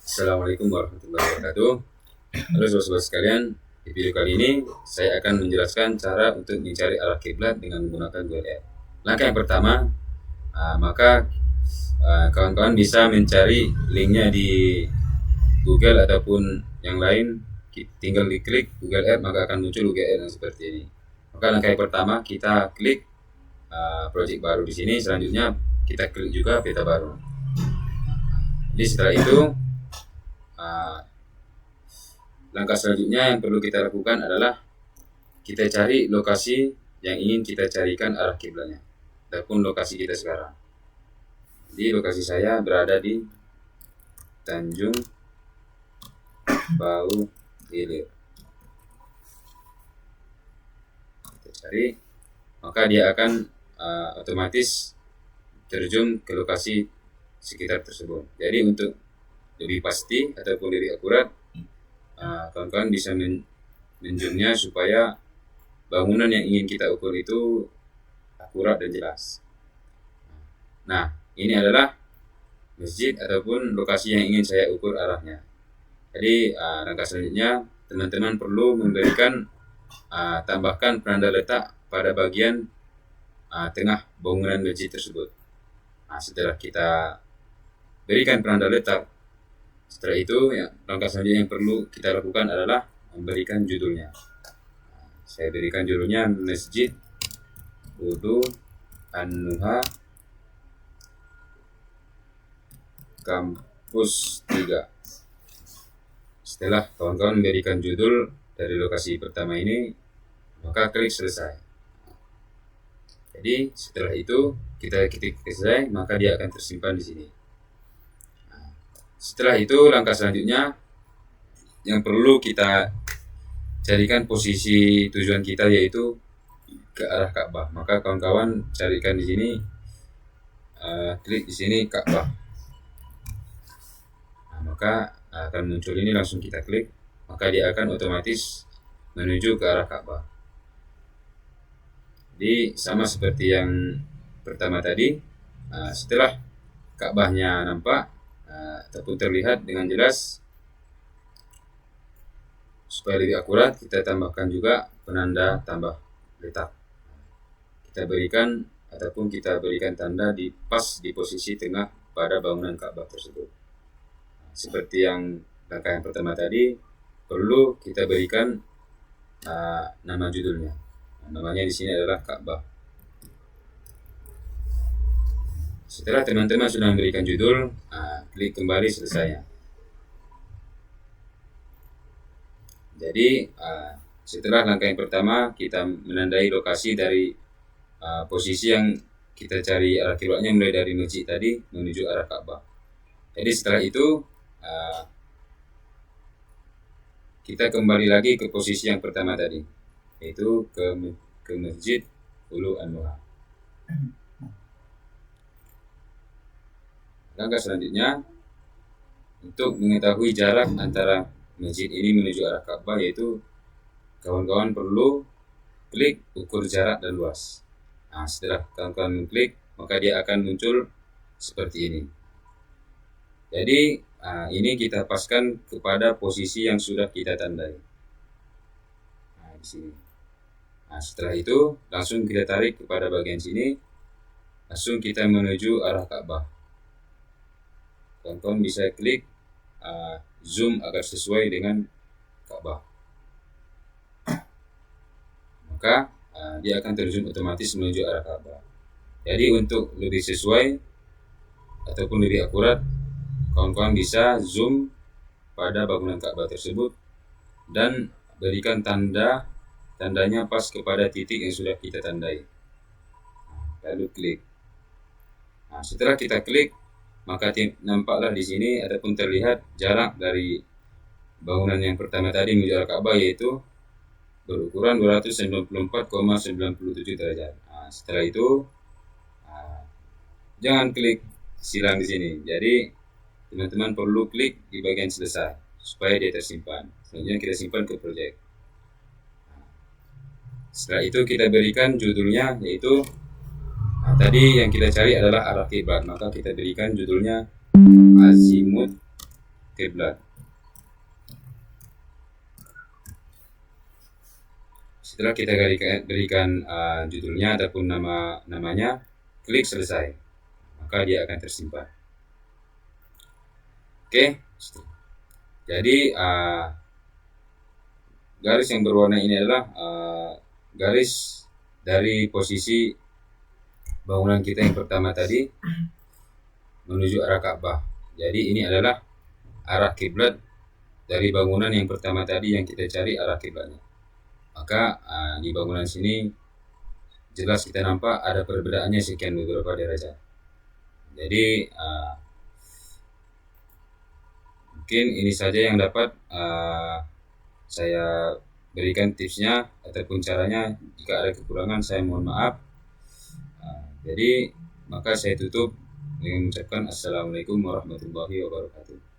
Assalamualaikum warahmatullahi wabarakatuh. Halo sobat-sobat sekalian, di video kali ini saya akan menjelaskan cara untuk mencari arah kiblat dengan menggunakan Google Earth. Langkah yang pertama, maka kawan-kawan bisa mencari linknya di Google ataupun yang lain. Tinggal diklik Google Earth maka akan muncul Google Earth yang seperti ini. Maka langkah yang pertama kita klik project baru di sini. Selanjutnya kita klik juga peta baru. Jadi setelah itu langkah selanjutnya yang perlu kita lakukan adalah kita cari lokasi yang ingin kita carikan arah kiblatnya ataupun lokasi kita sekarang. Jadi lokasi saya berada di Tanjung Bau Ilir. Kita cari, maka dia akan otomatis terjun ke lokasi sekitar tersebut. Jadi untuk lebih pasti ataupun lebih akurat, kawan-kawan bisa menzoomnya supaya bangunan yang ingin kita ukur itu akurat dan jelas. Nah, ini adalah masjid ataupun lokasi yang ingin saya ukur arahnya. Jadi langkah selanjutnya teman-teman perlu memberikan tambahkan penanda letak pada bagian tengah bangunan masjid tersebut. Setelah kita berikan penanda letak, setelah itu langkah selanjutnya yang perlu kita lakukan adalah memberikan judulnya. Saya berikan judulnya Masjid Wudu An-Nuha Kampus 3. Setelah kawan-kawan memberikan judul dari lokasi pertama ini, maka klik selesai. Jadi setelah itu kita klik selesai, maka dia akan tersimpan di sini. Setelah itu langkah selanjutnya yang perlu kita carikan posisi tujuan kita yaitu ke arah Ka'bah. Maka kawan-kawan carikan di sini, klik di sini Ka'bah. Maka akan muncul ini, langsung kita klik, maka dia akan otomatis menuju ke arah Ka'bah. Jadi sama seperti yang pertama tadi, setelah Ka'bahnya nampak ataupun terlihat dengan jelas, supaya lebih akurat kita tambahkan juga penanda tambah letak. Kita berikan tanda di pas di posisi tengah pada bangunan Ka'bah tersebut. Seperti yang langkah yang pertama tadi, perlu kita berikan nama judulnya. Namanya di sini adalah Ka'bah. Setelah teman-teman sudah memberikan judul, klik kembali selesai. Jadi setelah langkah yang pertama kita menandai lokasi dari posisi yang kita cari arah kiblatnya, mulai dari masjid tadi menuju arah Ka'bah. Jadi setelah itu kita kembali lagi ke posisi yang pertama tadi, yaitu ke Masjid Ulu An-Nuha. Langkah selanjutnya untuk mengetahui jarak antara masjid ini menuju arah Ka'bah, yaitu kawan-kawan perlu klik ukur jarak dan luas. Setelah kawan-kawan mengklik, maka dia akan muncul seperti ini. Jadi ini kita paskan kepada posisi yang sudah kita tandai. Di sini. Setelah itu langsung kita tarik kepada bagian sini, langsung kita menuju arah Ka'bah. Kawan-kawan bisa klik zoom agar sesuai dengan Ka'bah. Maka dia akan terjun otomatis menuju arah Ka'bah. Jadi untuk lebih sesuai ataupun lebih akurat, kawan-kawan bisa zoom pada bangunan Ka'bah tersebut dan berikan tandanya pas kepada titik yang sudah kita tandai. Lalu klik. Setelah kita klik, maka nampaklah di sini ataupun terlihat jarak dari bangunan yang pertama tadi menuju arah Ka'bah, yaitu berukuran 294,97 derajat. Setelah itu jangan klik silang di sini. Jadi teman-teman perlu klik di bagian selesai supaya dia tersimpan. Selanjutnya kita simpan ke project. Setelah itu kita berikan judulnya, yaitu tadi yang kita cari adalah arah kiblat, maka kita berikan judulnya azimut kiblat. Setelah kita berikan judulnya ataupun namanya, klik selesai, maka dia akan tersimpan. Oke, jadi garis yang berwarna ini adalah garis dari posisi bangunan kita yang pertama tadi menuju arah Ka'bah. Jadi ini adalah arah kiblat dari bangunan yang pertama tadi yang kita cari arah kiblatnya. Maka di bangunan sini jelas kita nampak ada perbedaannya sekian beberapa derajat. Jadi mungkin ini saja yang dapat saya berikan tipsnya ataupun caranya. Jika ada kekurangan saya mohon maaf. Jadi maka saya tutup dengan mengucapkan Assalamualaikum warahmatullahi wabarakatuh.